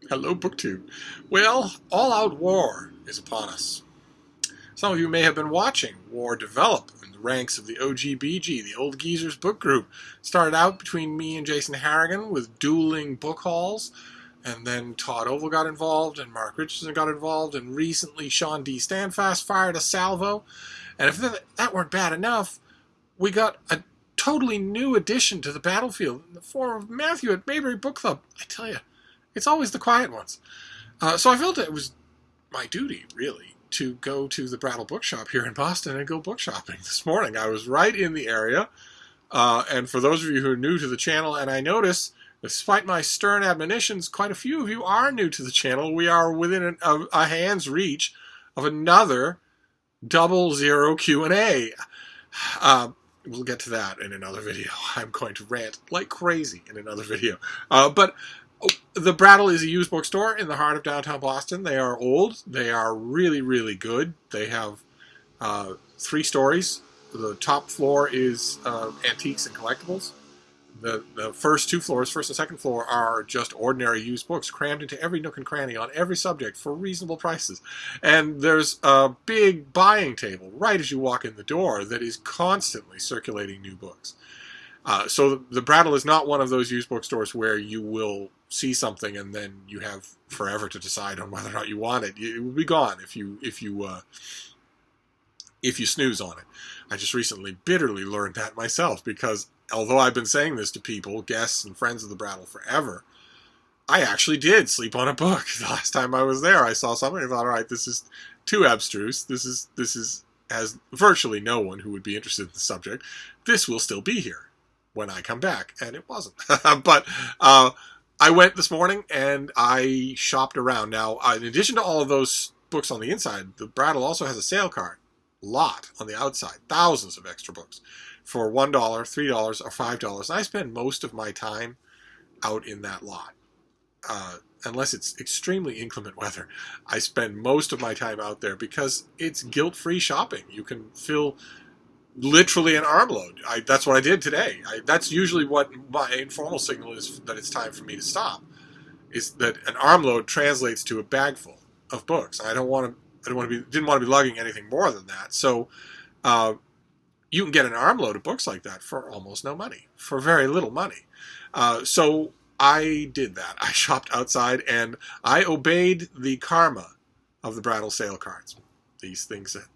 Hello, BookTube. Well, all-out war is upon us. Some of you may have been watching war develop in the ranks of the OGBG, the Old Geezers book group. Started out between me and Jason Harrigan with dueling book hauls, and then Todd Oval got involved, and Mark Richardson got involved, and recently Sean D. Standfast fired a salvo. And if that weren't bad enough, we got a totally new addition to the battlefield in the form of Matthew at Mayberry Book Club. I tell you, it's always the quiet ones. So I felt it was my duty, really, to go to the Brattle Bookshop here in Boston and go book shopping this morning. I was right in the area, and for those of you who are new to the channel, and I notice, despite my stern admonitions, quite a few of you are new to the channel. We are within a hand's reach of another 00 Q&A. We'll get to that in another video. I'm going to rant like crazy in another video. But the Brattle is a used bookstore in the heart of downtown Boston. They are old. They are really, really good. They have 3 stories. The top floor is antiques and collectibles. The first 2 floors, first and second floor, are just ordinary used books crammed into every nook and cranny on every subject for reasonable prices. And there's a big buying table right as you walk in the door that is constantly circulating new books. So the Brattle is not one of those used bookstores where you will see something and then you have forever to decide on whether or not you want it. It will be gone if you snooze on it. I just recently bitterly learned that myself, because although I've been saying this to people, guests and friends of the Brattle forever, I actually did sleep on a book. The last time I was there, I saw something and I thought, all right, this is too abstruse. This is has virtually no one who would be interested in the subject. This will still be here when I come back, and it wasn't. But I went this morning and I shopped around. Now, in addition to all of those books on the inside, the Brattle also has a sale cart lot on the outside, thousands of extra books for $1, $3, or $5. And I spend most of my time out in that lot. Unless it's extremely inclement weather, I spend most of my time out there because it's guilt-free shopping. You can fill literally an armload. That's what I did today. That's usually what my informal signal is, that it's time for me to stop. Is that an armload translates to a bag full of books. I didn't want to be lugging anything more than that. So you can get an armload of books like that for almost no money, for very little money. So I did that. I shopped outside and I obeyed the karma of the Brattle sale carts. These things that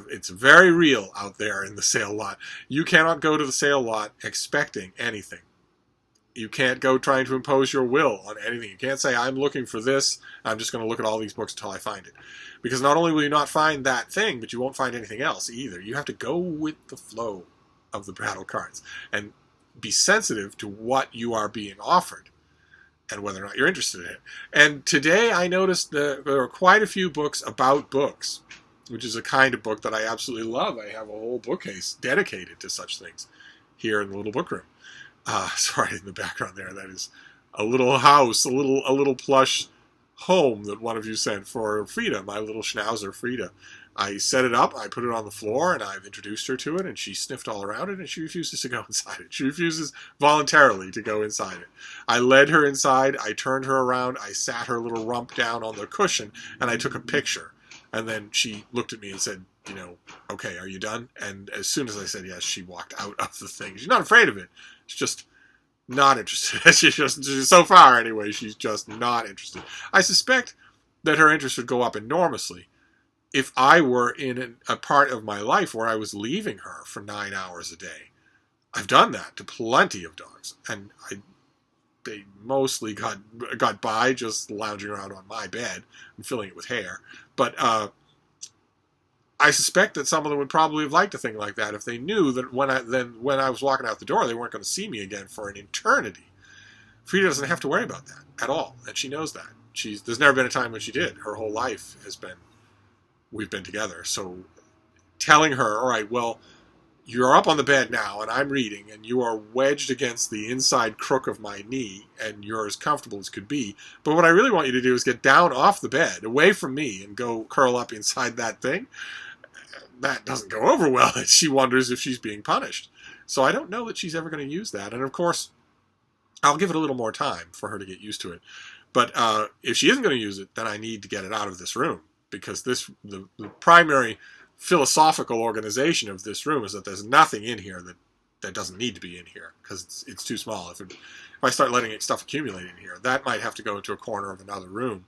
it's very real out there in the sale lot. You cannot go to the sale lot expecting anything. You can't go trying to impose your will on anything. You can't say, I'm looking for this, I'm just going to look at all these books until I find it. Because not only will you not find that thing, but you won't find anything else either. You have to go with the flow of the Brattle carts and be sensitive to what you are being offered and whether or not you're interested in it. And today I noticed that there are quite a few books about books, which is a kind of book that I absolutely love. I have a whole bookcase dedicated to such things here in the little book room. Sorry, in the background there, that is a little house, a little plush home that one of you sent for Frida, my little schnauzer Frida. I set it up, I put it on the floor, and I've introduced her to it, and she sniffed all around it, and she refuses to go inside it. She refuses voluntarily to go inside it. I led her inside, I turned her around, I sat her little rump down on the cushion, and I took a picture. And then she looked at me and said, okay, are you done? And as soon as I said yes, she walked out of the thing. She's not afraid of it. She's just not interested. she's so far anyway, she's just not interested. I suspect that her interest would go up enormously if I were in a part of my life where I was leaving her for 9 hours a day. I've done that to plenty of dogs, and they mostly got by just lounging around on my bed and filling it with hair. But I suspect that some of them would probably have liked a thing like that if they knew that when I was walking out the door, they weren't going to see me again for an eternity. Frida doesn't have to worry about that at all, and she knows that. There's never been a time when she did. Her whole life we've been together. So telling her, all right, well, you're up on the bed now, and I'm reading, and you are wedged against the inside crook of my knee, and you're as comfortable as could be. But what I really want you to do is get down off the bed, away from me, and go curl up inside that thing. That doesn't go over well, and she wonders if she's being punished. So I don't know that she's ever going to use that. And of course, I'll give it a little more time for her to get used to it. But if she isn't going to use it, then I need to get it out of this room, because the primary philosophical organization of this room is that there's nothing in here that doesn't need to be in here, because it's too small. If I start letting stuff accumulate in here, that might have to go into a corner of another room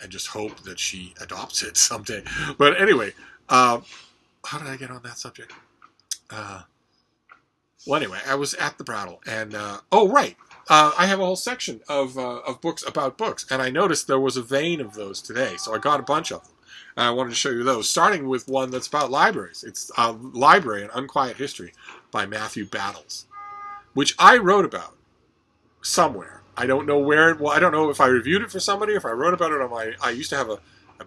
and just hope that she adopts it someday. But anyway, how did I get on that subject? Well, anyway, I was at the Brattle, and I have a whole section of books about books, and I noticed there was a vein of those today, so I got a bunch of them, and I wanted to show you those, starting with one that's about libraries. It's Library, An Unquiet History by Matthew Battles, which I wrote about somewhere. I don't know where. Well, I don't know if I reviewed it for somebody, if I wrote about it on my. I used to have a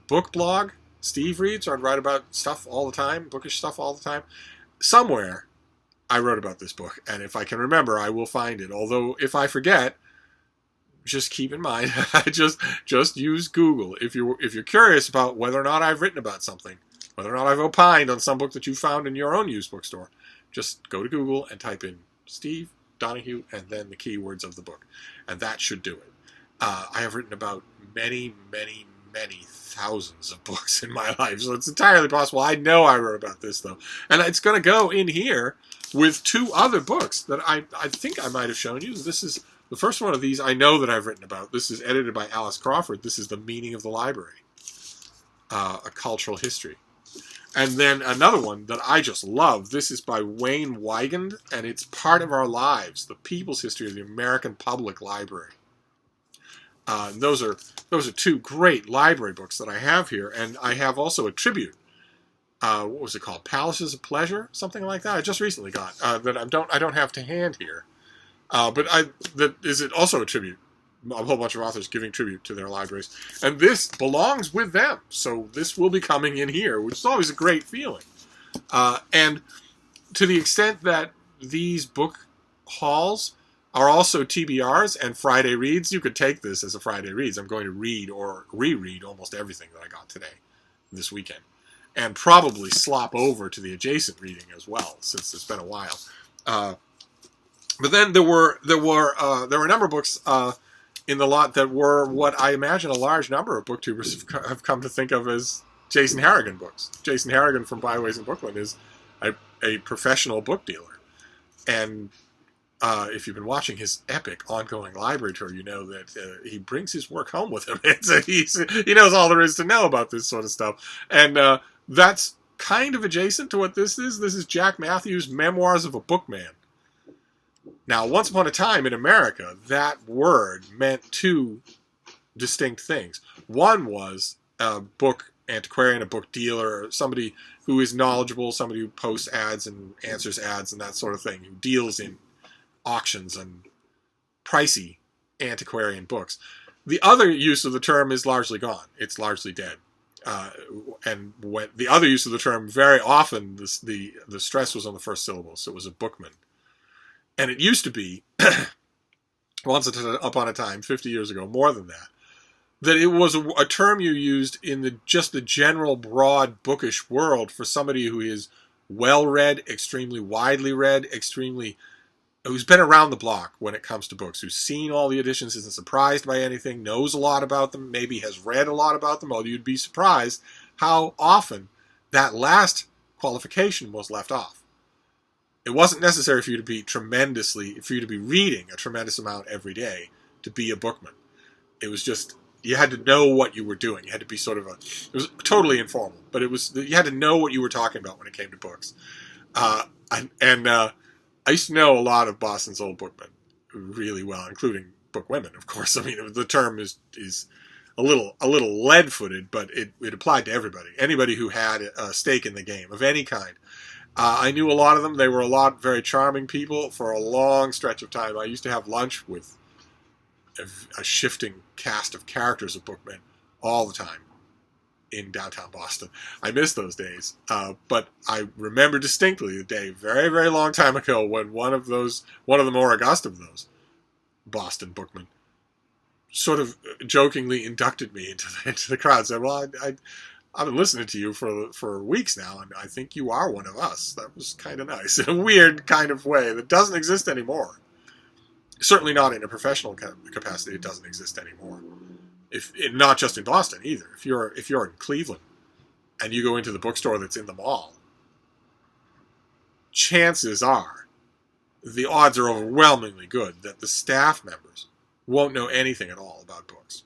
book blog, Steve reads, or I'd write about stuff all the time, bookish stuff all the time. Somewhere, I wrote about this book, and if I can remember, I will find it. Although, if I forget, just keep in mind, just use Google. If you're curious about whether or not I've written about something, whether or not I've opined on some book that you found in your own used bookstore, just go to Google and type in Steve Donoghue and then the keywords of the book, and that should do it. I have written about many, many, many thousands of books in my life, so it's entirely possible. I know I wrote about this, though, and it's going to go in here with two other books that I think I might have shown you. This is the first one of these I know that I've written about. This is edited by Alice Crawford. This is The Meaning of the Library, A Cultural History. And then another one that I just love. This is by Wayne Wigand, and it's Part of Our Lives, The People's History of the American Public Library. Those are two great library books that I have here, and I have also a tribute. What was it called? Palaces of Pleasure, something like that. I just recently got that I don't have to hand here, but that is it also a tribute. A whole bunch of authors giving tribute to their libraries, and this belongs with them. So this will be coming in here, which is always a great feeling. And to the extent that these book hauls are also TBRs and Friday reads, you could take this as a Friday reads. I'm going to read or reread almost everything that I got today, this weekend, and probably slop over to the adjacent reading as well, since it's been a while. But then there were a number of books in the lot that were what I imagine a large number of booktubers have come to think of as Jason Harrigan books. Jason Harrigan from Byways and Bookland is a professional book dealer, and if you've been watching his epic ongoing library tour, you know that he brings his work home with him. He knows all there is to know about this sort of stuff. And that's kind of adjacent to what this is. This is Jack Matthews' Memoirs of a Bookman. Now, once upon a time in America, that word meant two distinct things. One was a book antiquarian, a book dealer, somebody who is knowledgeable, somebody who posts ads and answers ads and that sort of thing, who deals in auctions and pricey antiquarian books. The other use of the term is largely gone. It's largely dead. And when the other use of the term, very often the stress was on the first syllable, so it was a bookman. And it used to be, once upon a time, 50 years ago, more than that it was a term you used in the general broad bookish world for somebody who is well-read, extremely widely read, who's been around the block when it comes to books, who's seen all the editions, isn't surprised by anything, knows a lot about them, maybe has read a lot about them, although you'd be surprised how often that last qualification was left off. It wasn't necessary for you to be reading a tremendous amount every day to be a bookman. It was just, you had to know what you were doing. You had to be it was totally informal, but you had to know what you were talking about when it came to books. I used to know a lot of Boston's old bookmen really well, including bookwomen, of course. I mean, the term is a little lead-footed, but it applied to everybody. Anybody who had a stake in the game of any kind. I knew a lot of them. They were very charming people for a long stretch of time. I used to have lunch with a shifting cast of characters of bookmen all the time in downtown Boston. I miss those days, but I remember distinctly the day, very, very long time ago, when one of the more august of those Boston bookmen sort of jokingly inducted me into the crowd and said, well, I've been listening to you for weeks now, and I think you are one of us. That was kind of nice, in a weird kind of way that doesn't exist anymore. Certainly not in a professional capacity. It doesn't exist anymore. If not just in Boston either. If you're in Cleveland and you go into the bookstore that's in the mall, chances are, the odds are overwhelmingly good that the staff members won't know anything at all about books.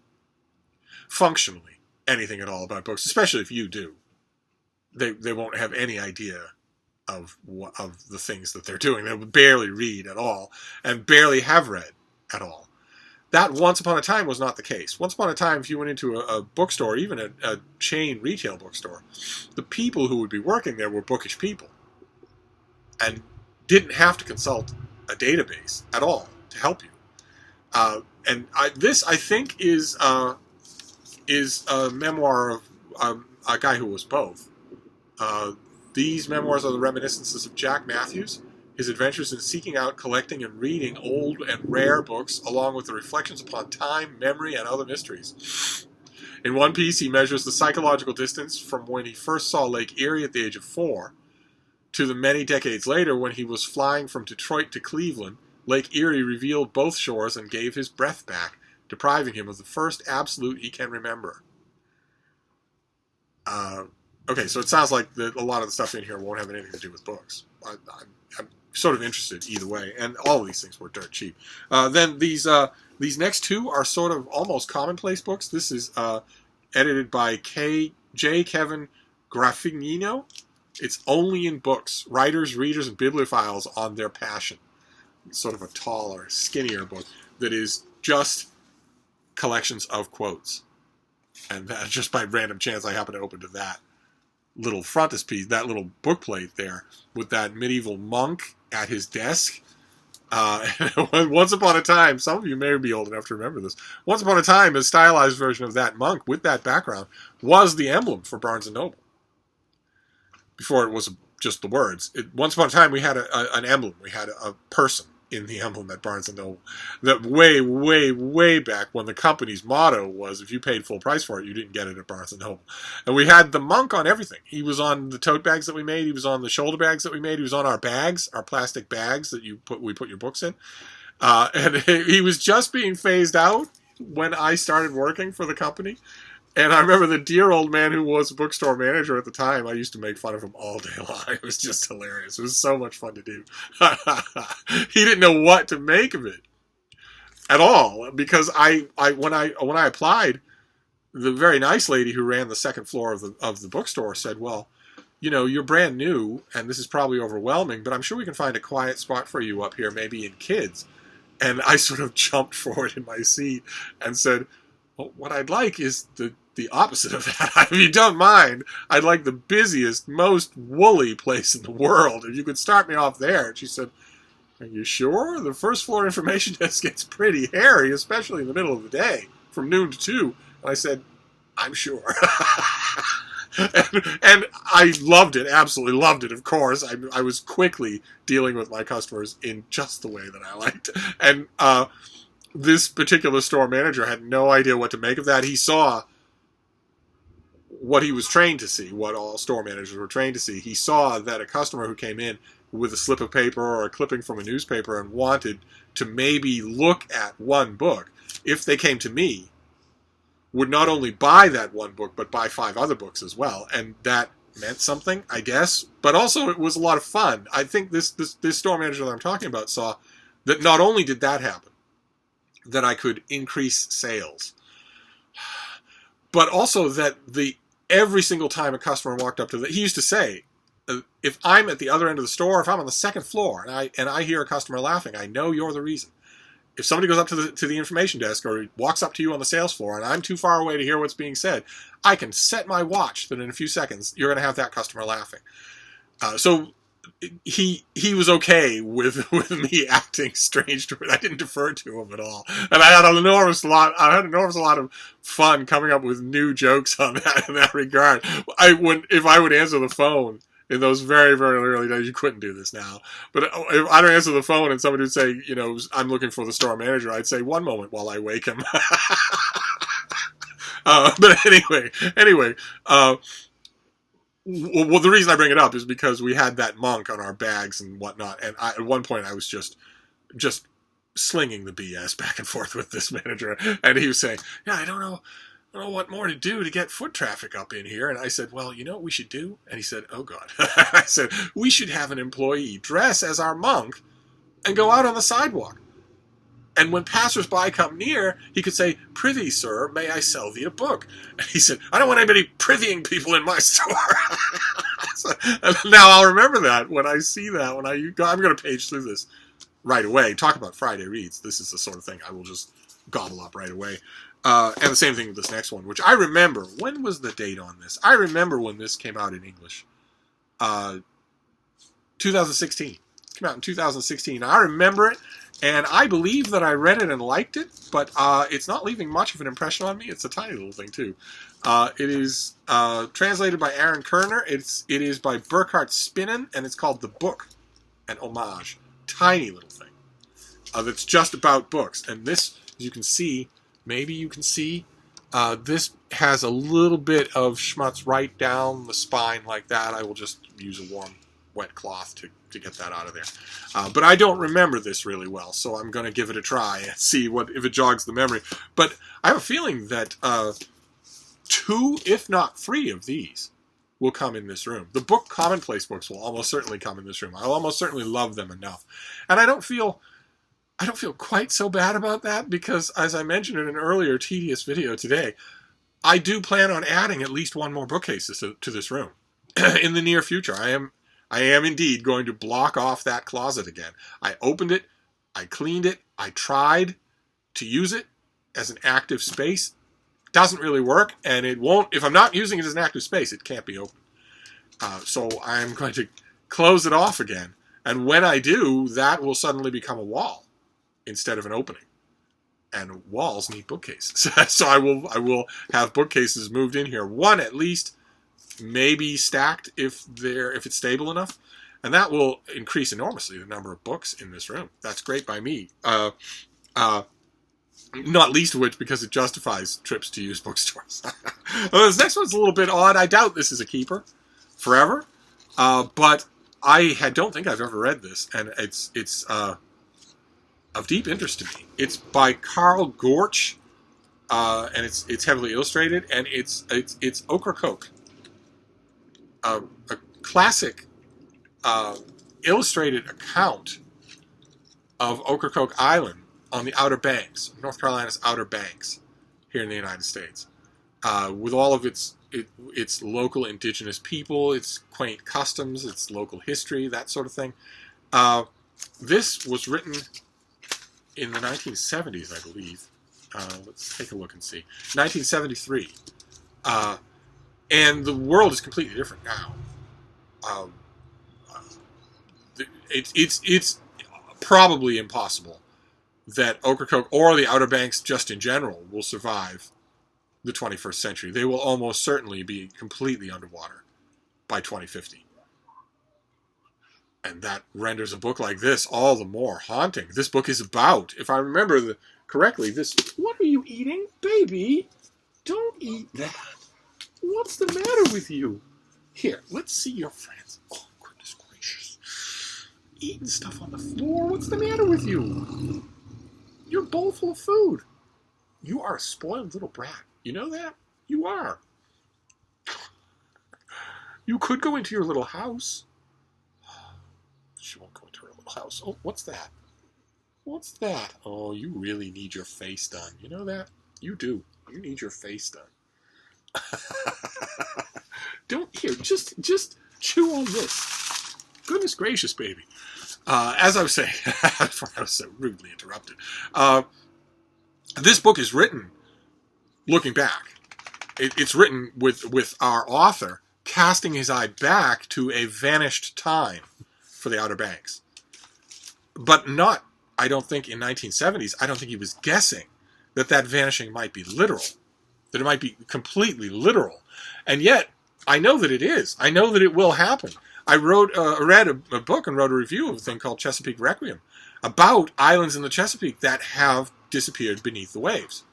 Functionally, anything at all about books, especially if you do. They won't have any idea of the things that they're doing. They would barely read at all, and barely have read at all. That once upon a time was not the case. Once upon a time, if you went into a bookstore, even a chain retail bookstore, the people who would be working there were bookish people and didn't have to consult a database at all to help you. This, I think, is a memoir of a guy who was both. These memoirs are the reminiscences of Jack Matthews, his adventures in seeking out, collecting, and reading old and rare books, along with the reflections upon time, memory, and other mysteries. In one piece, he measures the psychological distance from when he first saw Lake Erie at the age of 4 to the many decades later when he was flying from Detroit to Cleveland. Lake Erie revealed both shores and gave his breath back, depriving him of the first absolute he can remember. Okay, so it sounds like a lot of the stuff in here won't have anything to do with books. I'm sort of interested either way, and all of these things were dirt cheap. Then these next two are sort of almost commonplace books. This is edited by J. Kevin Graffignino. It's only in books, writers, readers, and bibliophiles on their passion. It's sort of a taller, skinnier book that is just collections of quotes. And that, just by random chance, I happen to open to that little frontispiece, that little bookplate there, with that medieval monk at his desk. Once upon a time, some of you may be old enough to remember this, once upon a time, a stylized version of that monk with that background was the emblem for Barnes & Noble. Before it was just the words. Once upon a time, we had an emblem. We had a person in the emblem at Barnes & Noble. That way, way, way back when the company's motto was, if you paid full price for it, you didn't get it at Barnes & Noble. And we had the monk on everything. He was on the tote bags that we made. He was on the shoulder bags that we made. He was on our bags, our plastic bags that we put your books in. And he was just being phased out when I started working for the company. And I remember the dear old man who was a bookstore manager at the time, I used to make fun of him all day long. It was just hilarious. It was so much fun to do. He didn't know what to make of it at all. Because when I applied, the very nice lady who ran the second floor of the bookstore said, well, you know, you're brand new, and this is probably overwhelming, but I'm sure we can find a quiet spot for you up here, maybe in kids. And I sort of jumped forward in my seat and said, well, what I'd like is the opposite of that. If you don't mind, I'd like the busiest, most woolly place in the world. If you could start me off there. And she said, are you sure? The first floor information desk gets pretty hairy, especially in the middle of the day, from noon to 2. And I said, I'm sure. and I loved it, absolutely loved it, of course. I was quickly dealing with my customers in just the way that I liked. And this particular store manager had no idea what to make of that. He saw what he was trained to see, what all store managers were trained to see. He saw that a customer who came in with a slip of paper or a clipping from a newspaper and wanted to maybe look at one book, if they came to me, would not only buy that one book, but buy 5 other books as well. And that meant something, I guess. But also it was a lot of fun. I think this store manager that I'm talking about saw that not only did that happen, that I could increase sales, but also that every single time a customer walked up to he used to say, if I'm at the other end of the store, if I'm on the second floor and I hear a customer laughing, I know you're the reason. If somebody goes up to the information desk or walks up to you on the sales floor and I'm too far away to hear what's being said, I can set my watch that in a few seconds you're going to have that customer laughing. So he was okay with me acting strange to it. I didn't defer to him at all, and I had an enormous lot of fun coming up with new jokes on that in that regard. If I would answer the phone in those very, very early days, you couldn't do this now, but if I'd answer the phone and somebody would say, you know, I'm looking for the store manager, I'd say, one moment while I wake him. But anyway. Well, the reason I bring it up is because we had that monk on our bags and whatnot, and at one point I was just slinging the BS back and forth with this manager, and he was saying, "Yeah, I don't know what more to do to get foot traffic up in here." And I said, "Well, you know what we should do?" And he said, "Oh, God." I said, "We should have an employee dress as our monk and go out on the sidewalk. And when passers-by come near, he could say, 'Prithee, sir, may I sell thee a book?'" And he said, "I don't want anybody privying people in my store." So, now I'll remember that when I see that. I'm going to page through this right away. Talk about Friday reads. This is the sort of thing I will just gobble up right away. And the same thing with this next one, which I remember. When was the date on this? I remember when this came out in English. 2016. It came out in 2016. I remember it, and I believe that I read it and liked it, but it's not leaving much of an impression on me. It's a tiny little thing, too. It is translated by Aaron Kerner. It is by Burkhard Spinnen, and it's called The Book, an homage. Tiny little thing that's just about books. And this, as you can see, maybe you can see, this has a little bit of schmutz right down the spine like that. I will just use a warm, wet cloth to get that out of there. But I don't remember this really well, so I'm going to give it a try and see if it jogs the memory. But I have a feeling that 2, if not 3 of these will come in this room. The book commonplace books will almost certainly come in this room. I'll almost certainly love them enough. And I don't feel quite so bad about that because, as I mentioned in an earlier tedious video today, I do plan on adding at least one more bookcase to this room in the near future. I am indeed going to block off that closet again. I opened it, I cleaned it, I tried to use it as an active space. Doesn't really work, and it won't. If I'm not using it as an active space, it can't be open. So I'm going to close it off again, and when I do, that will suddenly become a wall instead of an opening. And walls need bookcases. So I will have bookcases moved in here. One at least, maybe stacked if it's stable enough. And that will increase enormously the number of books in this room. That's great by me. Not least of which because it justifies trips to used bookstores. Well, this next one's a little bit odd. I doubt this is a keeper forever. But I don't think I've ever read this. And it's of deep interest to me. It's by Carl Gorch, and it's heavily illustrated, and it's Ocracoke, a classic illustrated account of Ocracoke Island on the Outer Banks, North Carolina's Outer Banks, here in the United States, with all of its local indigenous people, its quaint customs, its local history, that sort of thing. This was written in the 1970s, I believe. Let's take a look and see. 1973. And the world is completely different now. It's probably impossible that Ocracoke or the Outer Banks just in general will survive the 21st century. They will almost certainly be completely underwater by 2050. And that renders a book like this all the more haunting. This book is about, if I remember correctly, this... What are you eating? Baby, don't eat that. What's the matter with you? Here, let's see your friends. Oh, goodness gracious. Eating stuff on the floor. What's the matter with you? Your bowl full of food. You are a spoiled little brat. You know that? You are. You could go into your little house. She won't go into her little house. Oh, what's that? What's that? Oh, you really need your face done. You know that? You do. You need your face done. Don't here. Just chew on this. Goodness gracious, baby. As I was saying, before I was so rudely interrupted, this book is written looking back. It's written with our author casting his eye back to a vanished time for the Outer Banks. But not, I don't think, in 1970s, I don't think he was guessing that vanishing might be literal. That it might be completely literal. And yet, I know that it is. I know that it will happen. I read a book and wrote a review of a thing called Chesapeake Requiem about islands in the Chesapeake that have disappeared beneath the waves.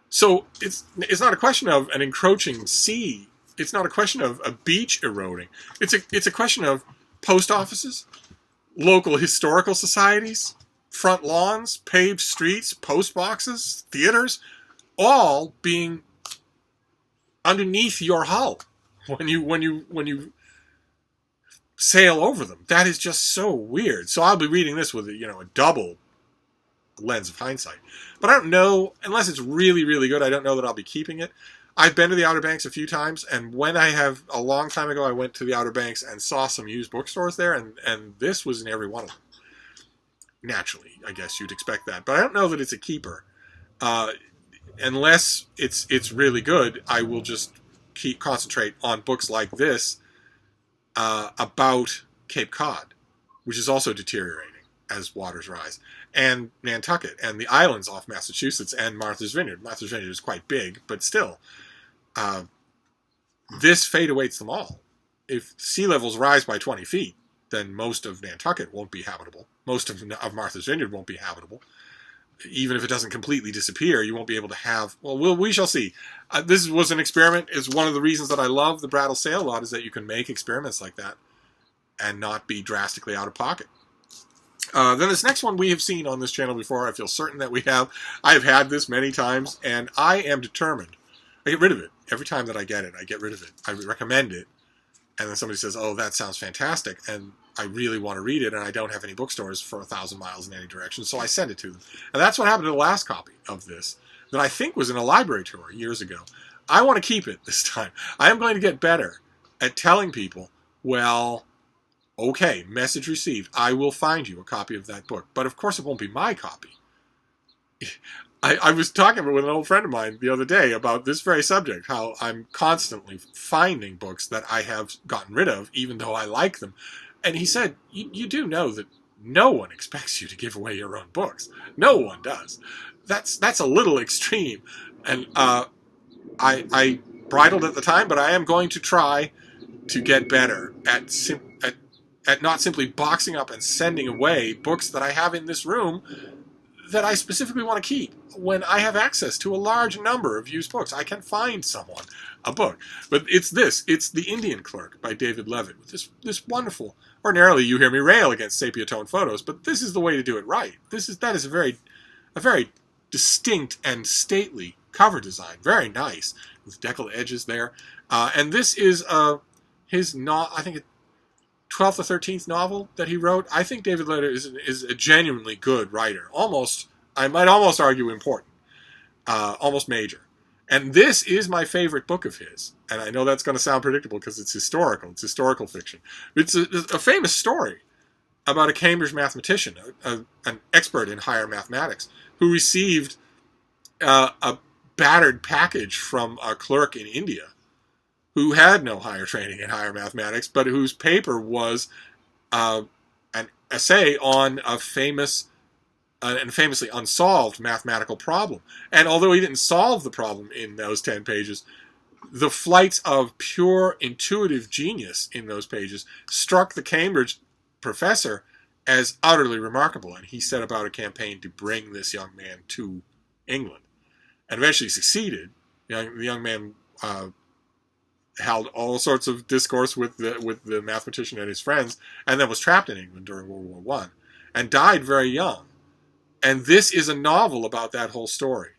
So it's not a question of an encroaching sea. It's not a question of a beach eroding. It's a question of post offices, local historical societies, front lawns, paved streets, post boxes, theaters, all being underneath your hull when you sail over them. That is just so weird. So I'll be reading this with a double lens of hindsight. But I don't know, unless it's really, really good, I don't know that I'll be keeping it. I've been to the Outer Banks a few times, and when a long time ago, I went to the Outer Banks and saw some used bookstores there, and this was in every one of them. Naturally, I guess you'd expect that. But I don't know that it's a keeper. Unless it's really good, I will just concentrate on books like this about Cape Cod, which is also deteriorating as waters rise, and Nantucket, and the islands off Massachusetts, and Martha's Vineyard. Martha's Vineyard is quite big, but still, this fate awaits them all. If sea levels rise by 20 feet, then most of Nantucket won't be habitable. Most of Martha's Vineyard won't be habitable. Even if it doesn't completely disappear, you won't be able to have... Well, we shall see. This was an experiment. It's one of the reasons that I love the Brattle Sail Lot, is that you can make experiments like that and not be drastically out of pocket. Then this next one we have seen on this channel before. I feel certain that we have. I have had this many times, and I am determined. I get rid of it. Every time that I get it, I get rid of it. I recommend it, and then somebody says, oh, that sounds fantastic, and I really want to read it, and I don't have any bookstores for 1,000 miles in any direction, so I send it to them. And that's what happened to the last copy of this, that I think was in a library tour years ago. I want to keep it this time. I am going to get better at telling people, well, okay, message received. I will find you a copy of that book. But of course it won't be my copy. I was talking with an old friend of mine the other day about this very subject, how I'm constantly finding books that I have gotten rid of, even though I like them. And he said, you do know that no one expects you to give away your own books. No one does. That's a little extreme. And I bridled at the time, but I am going to try to get better at not simply boxing up and sending away books that I have in this room that I specifically want to keep. When I have access to a large number of used books, I can find someone a book. But it's this. It's The Indian Clerk by David Levitt. With this wonderful... Ordinarily, you hear me rail against sepia tone photos, but this is the way to do it right. That is a very distinct and stately cover design. Very nice, with deckled edges there. And this is his I think 12th or 13th novel that he wrote. I think David Levitt is a genuinely good writer. I might almost argue important. Almost major. And this is my favorite book of his. And I know that's going to sound predictable because it's historical. It's historical fiction. It's a famous story about a Cambridge mathematician, an expert in higher mathematics, who received a battered package from a clerk in India who had no higher training in higher mathematics, but whose paper was an essay on a famous and famously unsolved mathematical problem. And although he didn't solve the problem in those 10 pages, the flights of pure intuitive genius in those pages struck the Cambridge professor as utterly remarkable. And he set about a campaign to bring this young man to England. And eventually succeeded. The young man held all sorts of discourse with the mathematician and his friends, and then was trapped in England during World War I, and died very young. And this is a novel about that whole story.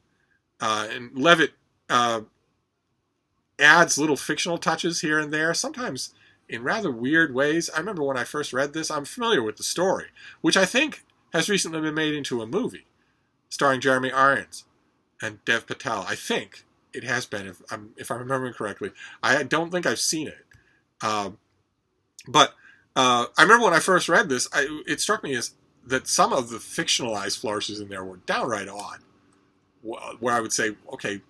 And Levitt adds little fictional touches here and there, sometimes in rather weird ways. I remember when I first read this, I'm familiar with the story, which I think has recently been made into a movie, starring Jeremy Irons and Dev Patel. I think it has been, if I'm remembering correctly. I don't think I've seen it. But I remember when I first read this, it struck me as that some of the fictionalized flourishes in there were downright odd. Where I would say, okay,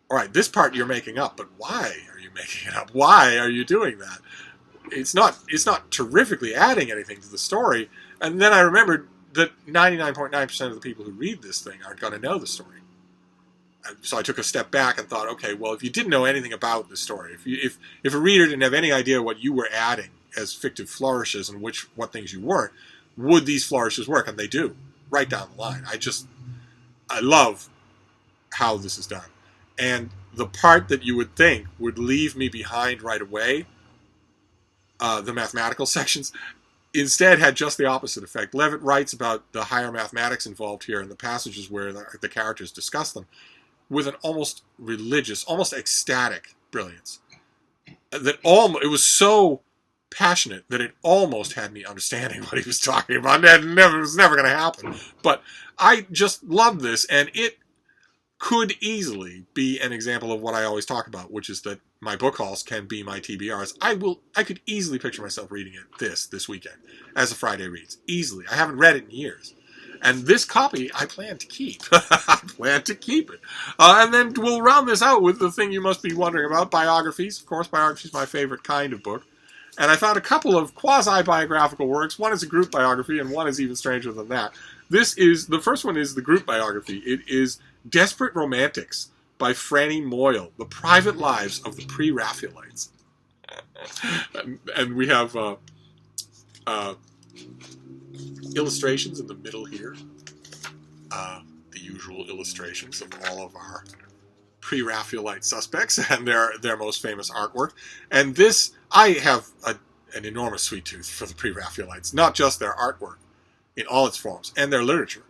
all right, this part you're making up, but why are you making it up? Why are you doing that? It's not terrifically adding anything to the story. And then I remembered that 99.9% of the people who read this thing aren't going to know the story. So I took a step back and thought, okay, well, if you didn't know anything about the story, if a reader didn't have any idea what you were adding as fictive flourishes and what things you weren't, would these flourishes work? And they do, right down the line. I love how this is done. And the part that you would think would leave me behind right away, the mathematical sections, instead had just the opposite effect. Levitt writes about the higher mathematics involved here and the passages where the characters discuss them with an almost religious, almost ecstatic brilliance. It was so passionate that it almost had me understanding what he was talking about. It was never going to happen. But I just loved this, and it could easily be an example of what I always talk about, which is that my book hauls can be my TBRs. I could easily picture myself reading it this weekend as a Friday Reads. Easily. I haven't read it in years. And this copy, I plan to keep. I plan to keep it. And then we'll round this out with the thing you must be wondering about, biographies. Of course, biography is my favorite kind of book. And I found a couple of quasi-biographical works. One is a group biography, and one is even stranger than that. The first one is the group biography. It is Desperate Romantics by Franny Moyle, The Private Lives of the Pre-Raphaelites. And we have illustrations in the middle here. The usual illustrations of all of our Pre-Raphaelite suspects and their most famous artwork. And this, I have an enormous sweet tooth for the Pre-Raphaelites, not just their artwork in all its forms and their literature,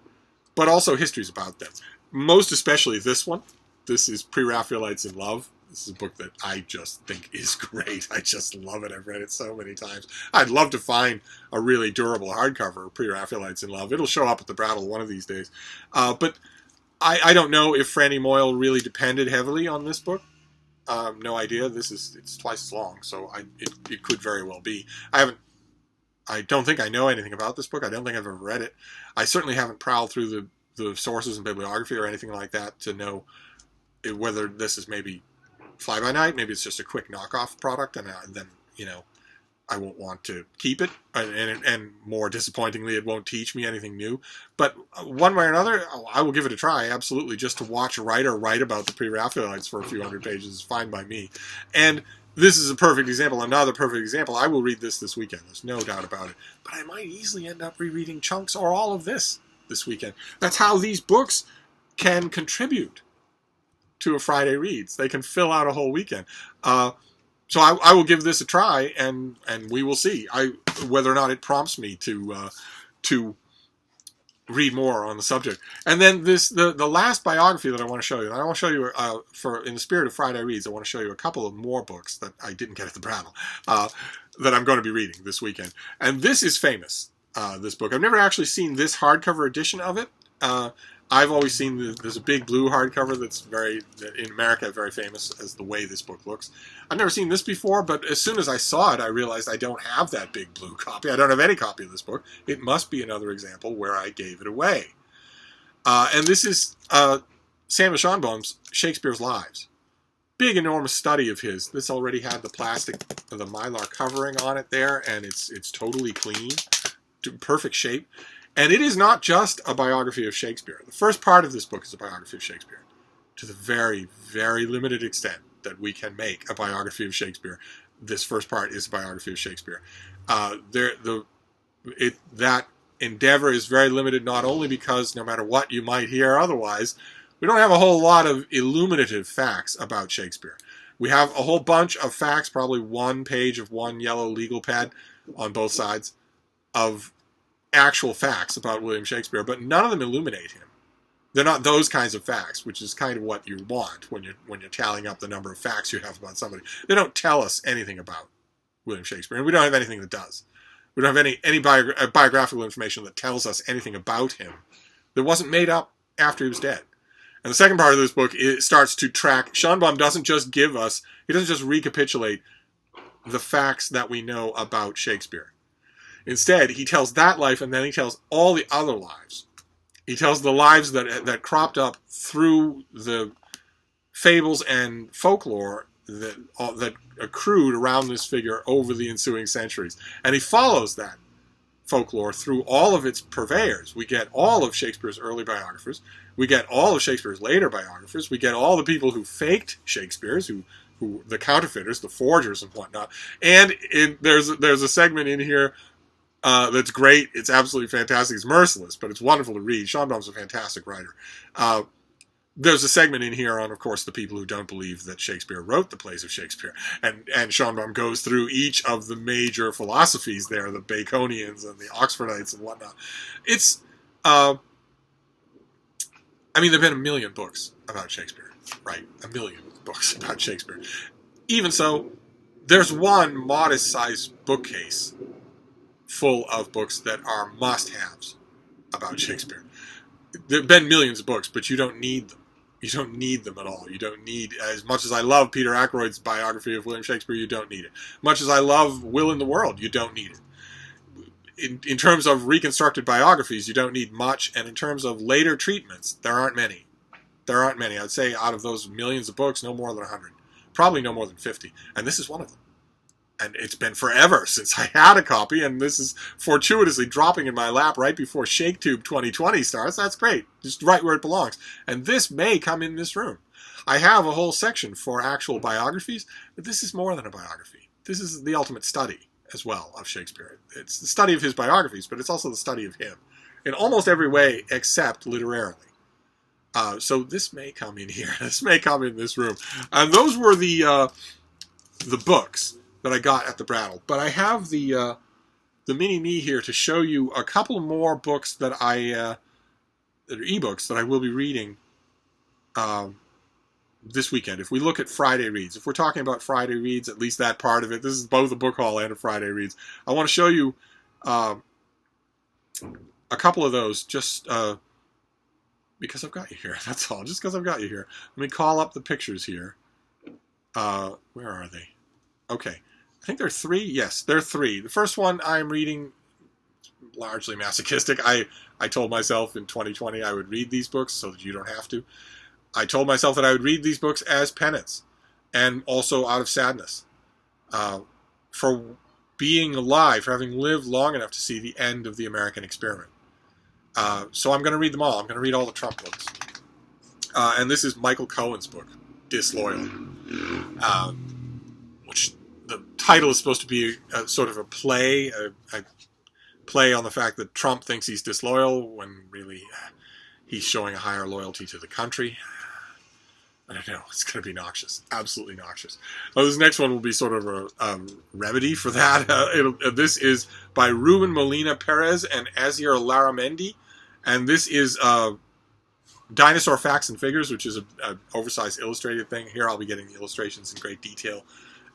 but also histories about them. Most especially this one. This is Pre-Raphaelites in Love. This is a book that I just think is great. I just love it. I've read it so many times. I'd love to find a really durable hardcover of Pre-Raphaelites in Love. It'll show up at the Brattle one of these days. But I don't know if Franny Moyle really depended heavily on this book. No idea. It's twice as long, so it could very well be. I don't think I know anything about this book. I don't think I've ever read it. I certainly haven't prowled through the sources and bibliography or anything like that to know whether this is maybe fly-by-night, maybe it's just a quick knockoff product, and then, I won't want to keep it, and more disappointingly, it won't teach me anything new. But one way or another, I will give it a try, absolutely. Just to watch a writer write about the Pre-Raphaelites for a few hundred pages is fine by me. And this is a perfect example, another perfect example. I will read this weekend, there's no doubt about it. But I might easily end up rereading chunks or all of this weekend. That's how these books can contribute to a Friday Reads. They can fill out a whole weekend. So I will give this a try, and we will see whether or not it prompts me to read more on the subject. And then the last biography that I want to show you, and I want to show you, in the spirit of Friday Reads, I want to show you a couple of more books that I didn't get at the Brattle that I'm going to be reading this weekend. And this is famous, this book. I've never actually seen this hardcover edition of it. I've always seen there's a big blue hardcover that's in America, very famous as the way this book looks. I've never seen this before, but as soon as I saw it, I realized I don't have that big blue copy. I don't have any copy of this book. It must be another example where I gave it away. And this is Samuel Schonbaum's Shakespeare's Lives. Big, enormous study of his. This already had the mylar covering on it there, and it's totally clean, perfect shape. And it is not just a biography of Shakespeare. The first part of this book is a biography of Shakespeare, to the very, very limited extent that we can make a biography of Shakespeare. This first part is a biography of Shakespeare. That endeavor is very limited, not only because no matter what you might hear otherwise, we don't have a whole lot of illuminative facts about Shakespeare. We have a whole bunch of facts, probably one page of one yellow legal pad on both sides of actual facts about William Shakespeare, but none of them illuminate him. They're not those kinds of facts, which is kind of what you want when you're tallying up the number of facts you have about somebody. They don't tell us anything about William Shakespeare, and we don't have anything that does. We don't have any biographical information that tells us anything about him that wasn't made up after he was dead. And the second part of this book, it starts to track. Schonbaum doesn't just recapitulate the facts that we know about Shakespeare. Instead, he tells that life, and then he tells all the other lives. He tells the lives that cropped up through the fables and folklore that accrued around this figure over the ensuing centuries. And he follows that folklore through all of its purveyors. We get all of Shakespeare's early biographers. We get all of Shakespeare's later biographers. We get all the people who faked Shakespeare's, who the counterfeiters, the forgers and whatnot. And there's a segment in here that's great. It's absolutely fantastic. It's merciless, but it's wonderful to read. Schonbaum's a fantastic writer. there's a segment in here on, of course, the people who don't believe that Shakespeare wrote the plays of Shakespeare. And Schoenbaum goes through each of the major philosophies there, the Baconians and the Oxfordites and whatnot. It's, I mean, there have been a million books about Shakespeare, right? A million books about Shakespeare. Even so, there's one modest-sized bookcase full of books that are must-haves about Shakespeare. There have been millions of books, but you don't need them. You don't need them at all. You don't need, as much as I love Peter Ackroyd's biography of William Shakespeare, you don't need it. Much as I love Will in the World, you don't need it. In terms of reconstructed biographies, you don't need much, and in terms of later treatments, there aren't many. There aren't many. I'd say out of those millions of books, no more than 100. Probably no more than 50. And this is one of them. And it's been forever since I had a copy, and this is fortuitously dropping in my lap right before ShakeTube 2020 starts. That's great. Just right where it belongs. And this may come in this room. I have a whole section for actual biographies, but this is more than a biography. This is the ultimate study as well of Shakespeare. It's the study of his biographies, but it's also the study of him in almost every way except literarily. So this may come in here. This may come in this room. And those were the books that I got at the Brattle. But I have the mini-me here to show you a couple more books that that are ebooks that I will be reading this weekend. If we look at Friday Reads, if we're talking about Friday Reads, at least that part of it, this is both a book haul and a Friday Reads. I want to show you a couple of those just because I've got you here. That's all. Just because I've got you here. Let me call up the pictures here. Where are they? Okay. I think there are 3. Yes, there are 3. The first one I'm reading, largely masochistic. I told myself in 2020 I would read these books so that you don't have to. I told myself that I would read these books as penance and also out of sadness for being alive, for having lived long enough to see the end of the American experiment. So I'm going to read them all. I'm going to read all the Trump books. And this is Michael Cohen's book, Disloyal, which the title is supposed to be a sort of a play on the fact that Trump thinks he's disloyal when really he's showing a higher loyalty to the country. I don't know. It's going to be noxious. Absolutely noxious. This next one will be sort of a remedy for that. This is by Ruben Molina Perez and Azier Laramendi. And this is Dinosaur Facts and Figures, which is an oversized illustrated thing. Here I'll be getting the illustrations in great detail.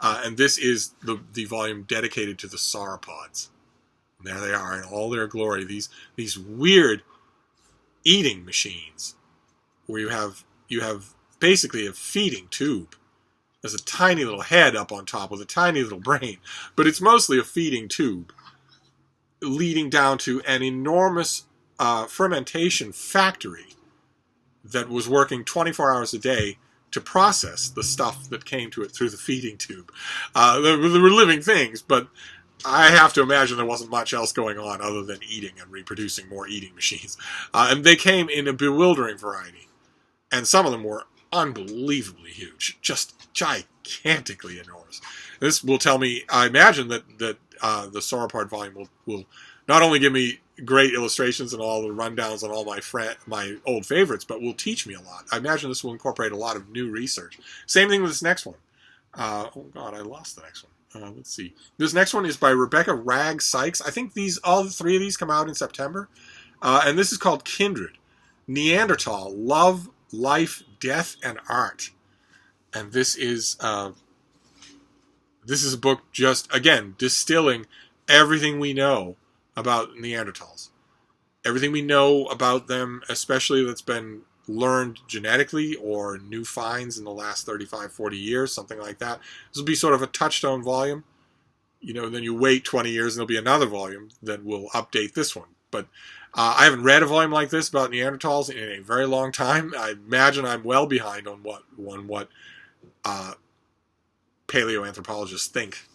And this is the volume dedicated to the sauropods. And there they are in all their glory. These weird eating machines where you have basically a feeding tube. There's a tiny little head up on top with a tiny little brain. But it's mostly a feeding tube leading down to an enormous fermentation factory that was working 24 hours a day to process the stuff that came to it through the feeding tube. There were living things, but I have to imagine there wasn't much else going on other than eating and reproducing more eating machines. And they came in a bewildering variety. And some of them were unbelievably huge, just gigantically enormous. This will tell me, I imagine that the sauropod volume will not only give me great illustrations and all the rundowns on all my old favorites, but will teach me a lot. I imagine this will incorporate a lot of new research. Same thing with this next one. Oh God, I lost the next one. Let's see. This next one is by Rebecca Ragg Sykes. I think all 3 of these come out in September. And this is called Kindred. Neanderthal, Love, Life, Death, and Art. And this is a book just, again, distilling everything we know about Neanderthals. Everything we know about them, especially that's been learned genetically or new finds in the last 35, 40 years, something like that. This will be sort of a touchstone volume. Then you wait 20 years and there'll be another volume that will update this one. But I haven't read a volume like this about Neanderthals in a very long time. I imagine I'm well behind on what paleoanthropologists think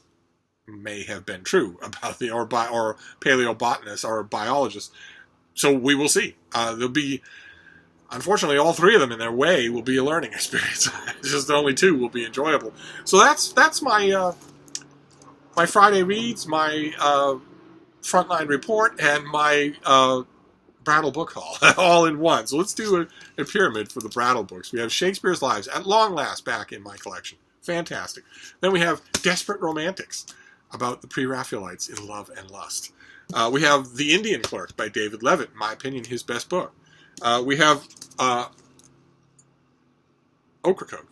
may have been true about or paleobotanists or biologists. So we will see. There'll be, unfortunately, all 3 of them in their way will be a learning experience. Just only 2 will be enjoyable. So that's my Friday Reads, my Frontline Report, and my Brattle Book Haul all in one. So let's do a pyramid for the Brattle books. We have Shakespeare's Lives, at long last back in my collection. Fantastic. Then we have Desperate Romantics, about the Pre-Raphaelites in love and lust. We have The Indian Clerk by David Levitt, in my opinion, his best book. We have Ocracoke,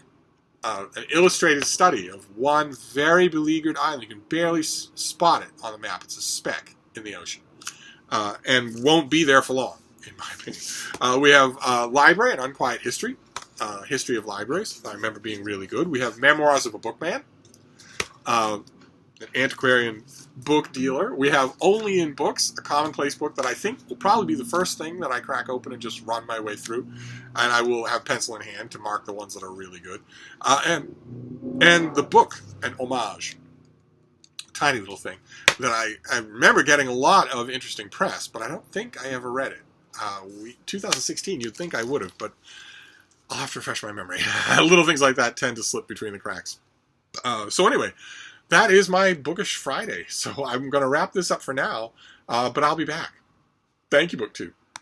an illustrated study of one very beleaguered island. You can barely spot it on the map. It's a speck in the ocean. And won't be there for long, in my opinion. We have Library, an Unquiet History, History of Libraries. I remember being really good. We have Memoirs of a Bookman, an antiquarian book dealer. We have Only in Books, a commonplace book that I think will probably be the first thing that I crack open and just run my way through. And I will have pencil in hand to mark the ones that are really good. And the book, an homage. Tiny little thing that I remember getting a lot of interesting press, but I don't think I ever read it. 2016, you'd think I would have, but I'll have to refresh my memory. Little things like that tend to slip between the cracks. So anyway, that is my Bookish Friday. So I'm going to wrap this up for now, but I'll be back. Thank you, BookTube.